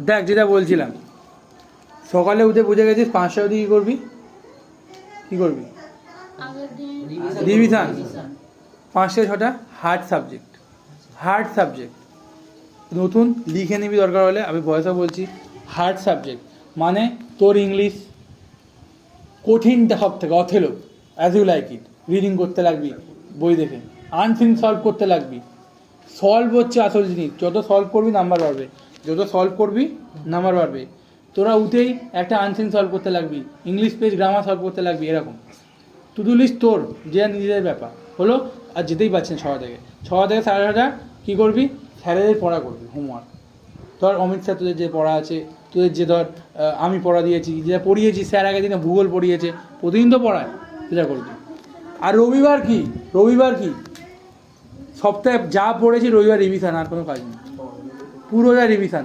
দেখ যেটা বলছিলাম, সকালে উঠে বুঝে গেছিস 5টা অবধি কী করবি? কী করবি? রিভিশন। 5 থেকে 6টা হার্ড সাবজেক্ট নতুন লিখে নিবি দরকার হলে। আমি বয়সে বলছি হার্ড সাবজেক্ট মানে তোর ইংলিশ কঠিনটা সব থেকে, Othello as you like it, reading করতে লাগবি বই দেখে, আনসিন সলভ করতে লাগবি। সলভ হচ্ছে আসল জিনিস, যত সলভ করবি নাম্বার বাড়বে, তোরা উঠেই একটা আনসিন সলভ করতে লাগবি, ইংলিশ পেজ গ্রামার সলভ করতে লাগবি, এরকম টু ডু লিস্ট তোর যে নিজেদের ব্যাপার হলো। আর যেতেই পারছেন 6টা থেকে 6:30 কী করবি? স্যারেদের পড়া করবি, হোমওয়ার্ক। ধর অমিত স্যার তোদের যে পড়া আছে, তোদের যে ধর আমি পড়া দিয়েছি, যেটা পড়িয়েছি স্যার আগের দিনে ভূগোল পড়িয়েছে, প্রতিদিন তো পড়ায়, সেটা করবি। আর রবিবার কি সপ্তাহে যা পড়েছি রবিবার রিভিশন, আর কোনো কাজ নেই, পুরোটা রিভিশন।